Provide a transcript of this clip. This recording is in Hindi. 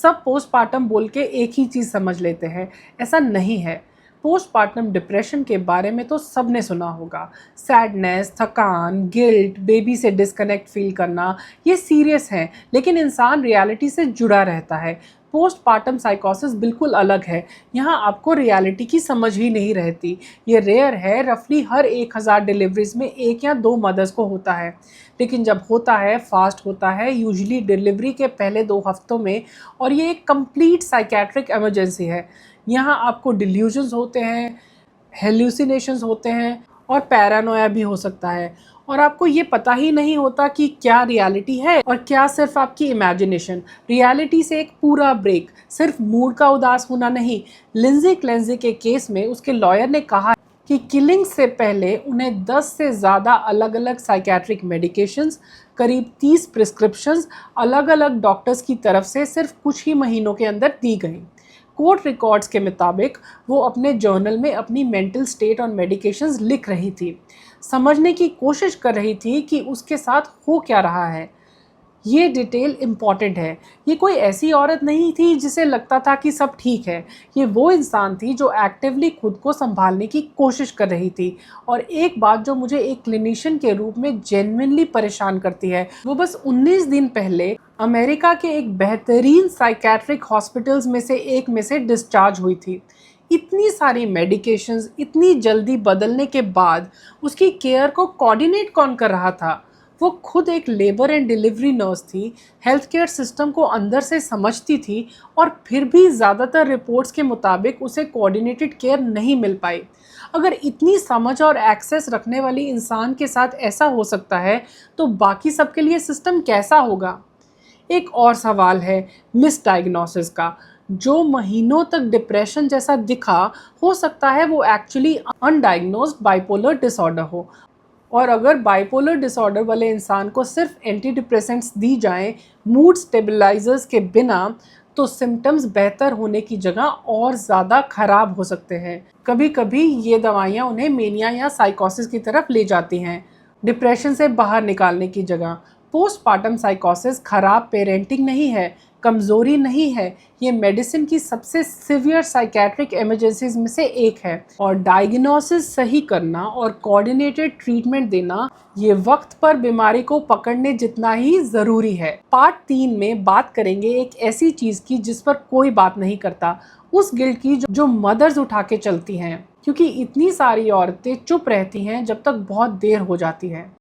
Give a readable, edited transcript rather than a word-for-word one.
सब पोस्टपार्टम बोल के एक ही चीज़ समझ लेते हैं, ऐसा नहीं है। पोस्टपार्टम डिप्रेशन के बारे में तो सबने सुना होगा। सैडनेस, थकान, गिल्ट, बेबी से डिस्कनेक्ट फील करना, ये सीरियस है, लेकिन इंसान रियलिटी से जुड़ा रहता है। पोस्टपार्टम साइकोसिस बिल्कुल अलग है। यहाँ आपको रियलिटी की समझ ही नहीं रहती। ये रेयर है, रफली हर 1000 डिलीवरीज में 1 या 2 मदर्स को होता है। लेकिन जब होता है, फास्ट होता है, यूजुअली डिलीवरी के पहले 2 हफ्तों में, और ये एक कंप्लीट साइकेट्रिक इमरजेंसी है। यहाँ आपको डिल्यूजन्स होते हैं, हेल्यूसिनेशंस होते हैं और पैरानोया भी हो सकता है, और आपको ये पता ही नहीं होता कि क्या रियलिटी है और क्या सिर्फ आपकी इमेजिनेशन। रियलिटी से एक पूरा ब्रेक, सिर्फ मूड का उदास होना नहीं। लिंजी क्लेंजी के केस में उसके लॉयर ने कहा कि किलिंग से पहले उन्हें 10 से ज़्यादा अलग अलग साइकेट्रिक मेडिकेशंस, करीब 30 प्रिस्क्रिप्शंस अलग अलग डॉक्टर्स की तरफ से सिर्फ कुछ ही महीनों के अंदर दी गई। कोर्ट रिकॉर्ड्स के मुताबिक वो अपने जर्नल में अपनी मेंटल स्टेट और मेडिकेशंस लिख रही थी, समझने की कोशिश कर रही थी कि उसके साथ हो क्या रहा है। ये डिटेल इम्पॉर्टेंट है। ये कोई ऐसी औरत नहीं थी जिसे लगता था कि सब ठीक है। ये वो इंसान थी जो एक्टिवली खुद को संभालने की कोशिश कर रही थी। और एक बात जो मुझे एक क्लिनिशियन के रूप में जेन्युइनली परेशान करती है, वो बस 19 दिन पहले अमेरिका के एक बेहतरीन साइकेट्रिक हॉस्पिटल्स में से एक में से डिस्चार्ज हुई थी। इतनी सारी मेडिकेशंस इतनी जल्दी बदलने के बाद उसकी केयर को कोऑर्डिनेट कौन कर रहा था? वो खुद एक लेबर एंड डिलीवरी नर्स थी, हेल्थ केयर सिस्टम को अंदर से समझती थी, और फिर भी ज़्यादातर रिपोर्ट्स के मुताबिक उसे कोऑर्डिनेटेड केयर नहीं मिल पाई। अगर इतनी समझ और एक्सेस रखने वाली इंसान के साथ ऐसा हो सकता है, तो बाकी सबके लिए सिस्टम कैसा होगा? एक और सवाल है मिस डायग्नोसिस का। जो महीनों तक डिप्रेशन जैसा दिखा, हो सकता है वो एक्चुअली अनडायग्नोज्ड बाइपोलर डिसऑर्डर हो। और अगर बाइपोलर डिसऑर्डर वाले इंसान को सिर्फ एंटी डिप्रेसेंट्स दी जाएं, मूड स्टेबलाइजर्स के बिना, तो सिम्टम्स बेहतर होने की जगह और ज़्यादा ख़राब हो सकते हैं। कभी कभी ये दवाइयाँ उन्हें मेनिया या साइकोसिस की तरफ ले जाती हैं, डिप्रेशन से बाहर निकालने की जगह। पोस्टपार्टम साइकोसिस खराब पेरेंटिंग नहीं है, कमज़ोरी नहीं है, ये मेडिसिन की सबसे सिवियर साइकेट्रिक इमरजेंसीज में से एक है। और डायग्नोसिस सही करना और कोऑर्डिनेटेड ट्रीटमेंट देना, ये वक्त पर बीमारी को पकड़ने जितना ही ज़रूरी है। पार्ट 3 में बात करेंगे एक ऐसी चीज़ की जिस पर कोई बात नहीं करता, उस गिल्ट की जो मदर्स उठा के चलती हैं, क्योंकि इतनी सारी औरतें चुप रहती हैं जब तक बहुत देर हो जाती है।